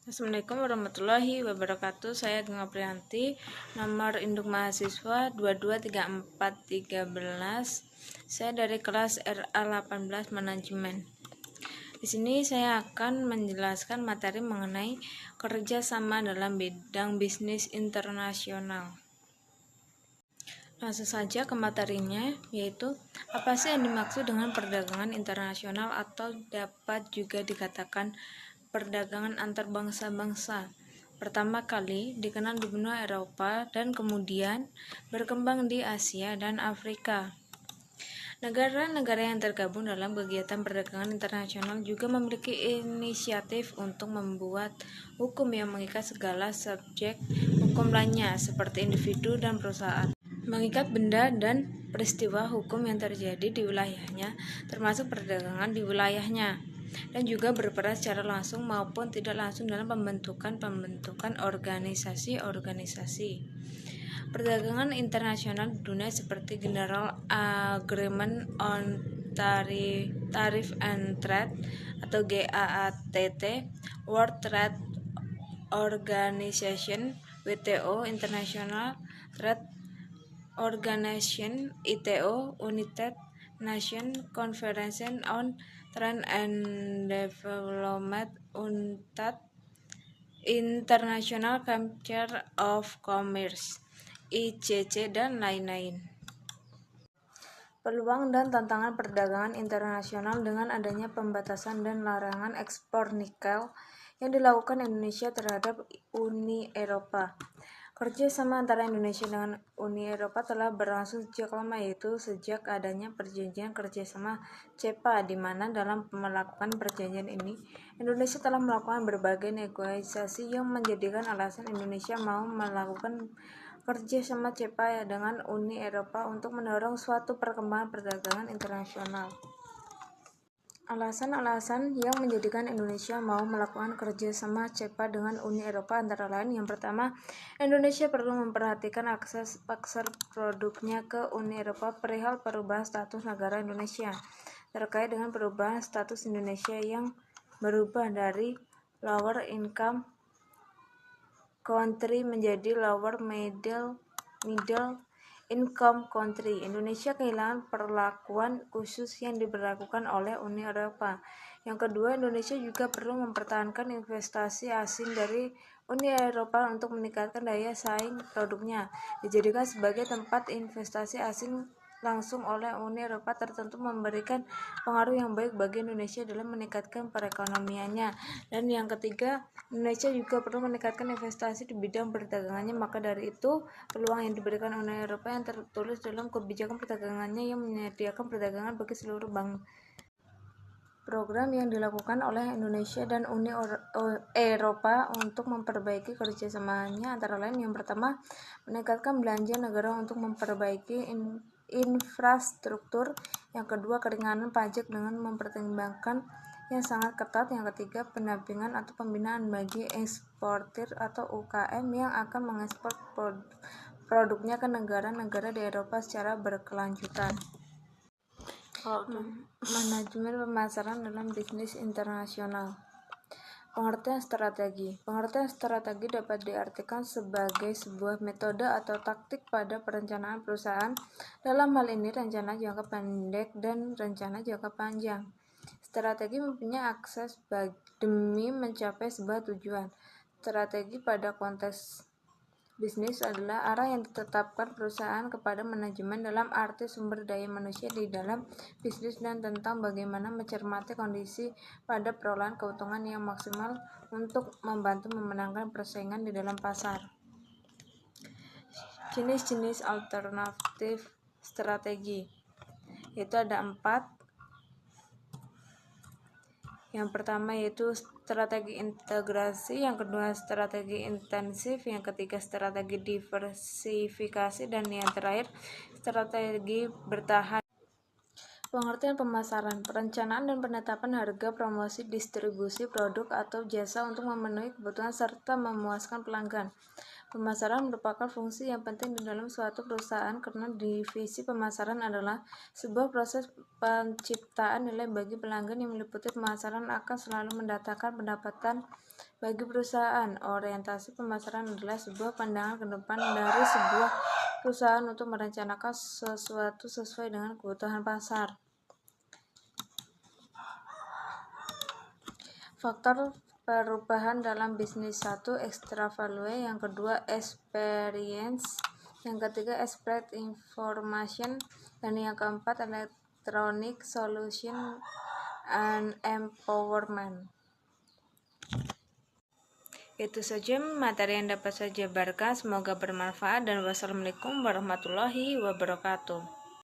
Assalamualaikum warahmatullahi wabarakatuh. Saya Ageng Aprianti, nomor induk mahasiswa 223413. Saya dari kelas RA18 Manajemen. Di sini saya akan menjelaskan materi mengenai kerjasama dalam bidang bisnis internasional. Langsung saja ke materinya, yaitu apa sih yang dimaksud dengan perdagangan internasional atau dapat juga dikatakan perdagangan antar bangsa-bangsa. Pertama kali dikenal di benua Eropa dan kemudian berkembang di Asia dan Afrika. Negara-negara yang tergabung dalam kegiatan perdagangan internasional juga memiliki inisiatif untuk membuat hukum yang mengikat segala subjek hukum lainnya seperti individu dan perusahaan, mengikat benda dan peristiwa hukum yang terjadi di wilayahnya, termasuk perdagangan di wilayahnya, dan juga berperan secara langsung maupun tidak langsung dalam pembentukan organisasi-organisasi perdagangan internasional di dunia seperti General Agreement on Tariff and Trade atau GATT, World Trade Organization WTO, International Trade Organization ITO, United Nations Conference on Trade and Development UNCTAD, International Chamber of Commerce ICC, dan lain-lain. Peluang dan tantangan perdagangan internasional dengan adanya pembatasan dan larangan ekspor nikel yang dilakukan Indonesia terhadap Uni Eropa. Kerjasama antara Indonesia dengan Uni Eropa telah berlangsung sejak lama, yaitu sejak adanya perjanjian kerjasama CEPA, di mana dalam melakukan perjanjian ini, Indonesia telah melakukan berbagai negosiasi yang menjadikan alasan Indonesia mau melakukan kerjasama CEPA dengan Uni Eropa untuk mendorong suatu perkembangan perdagangan internasional. Alasan-alasan yang menjadikan Indonesia mau melakukan kerjasama CEPA dengan Uni Eropa antara lain: yang pertama, Indonesia perlu memperhatikan akses pasar produknya ke Uni Eropa perihal perubahan status negara Indonesia. Terkait dengan perubahan status Indonesia yang berubah dari lower income country menjadi lower middle income country, Indonesia kehilangan perlakuan khusus yang diberlakukan oleh Uni Eropa. Yang kedua, Indonesia juga perlu mempertahankan investasi asing dari Uni Eropa untuk meningkatkan daya saing produknya. Dijadikan sebagai tempat investasi asing langsung oleh Uni Eropa tertentu memberikan pengaruh yang baik bagi Indonesia dalam meningkatkan perekonomiannya. Dan yang ketiga, Indonesia juga perlu meningkatkan investasi di bidang perdagangannya. Maka dari itu, peluang yang diberikan Uni Eropa yang tertulis dalam kebijakan perdagangannya yang menyediakan perdagangan bagi seluruh bank. Program yang dilakukan oleh Indonesia dan Uni Eropa untuk memperbaiki kerjasamanya antara lain: yang pertama, meningkatkan belanja negara untuk memperbaiki infrastruktur; yang kedua, keringanan pajak dengan mempertimbangkan yang sangat ketat; yang ketiga, pendampingan atau pembinaan bagi eksportir atau UKM yang akan mengekspor produknya ke negara-negara di Eropa secara berkelanjutan. Manajemen pemasaran dalam bisnis internasional. Pengertian strategi. Pengertian strategi dapat diartikan sebagai sebuah metode atau taktik pada perencanaan perusahaan. Dalam hal ini, rencana jangka pendek dan rencana jangka panjang. Strategi mempunyai akses demi mencapai sebuah tujuan. Strategi pada konteks bisnis adalah arah yang ditetapkan perusahaan kepada manajemen dalam arti sumber daya manusia di dalam bisnis dan tentang bagaimana mencermati kondisi pada perolehan keuntungan yang maksimal untuk membantu memenangkan persaingan di dalam pasar. Jenis-jenis alternatif strategi, yaitu ada 4. Yang pertama yaitu strategi integrasi, yang kedua strategi intensif, yang ketiga strategi diversifikasi, dan yang terakhir strategi bertahan. Pengertian pemasaran, perencanaan dan penetapan harga, promosi, distribusi produk atau jasa untuk memenuhi kebutuhan serta memuaskan pelanggan. Pemasaran merupakan fungsi yang penting di dalam suatu perusahaan karena divisi pemasaran adalah sebuah proses penciptaan nilai bagi pelanggan yang meliputi pemasaran akan selalu mendatangkan pendapatan bagi perusahaan. Orientasi pemasaran adalah sebuah pandangan ke depan dari sebuah perusahaan untuk merencanakan sesuatu sesuai dengan kebutuhan pasar. Faktor perubahan dalam bisnis. 1. Extra value. Yang kedua, experience. Yang ketiga, expert information. Dan yang keempat, electronic solution and empowerment. Itu saja materi yang dapat saya jabarkan. Semoga bermanfaat dan wassalamualaikum warahmatullahi wabarakatuh.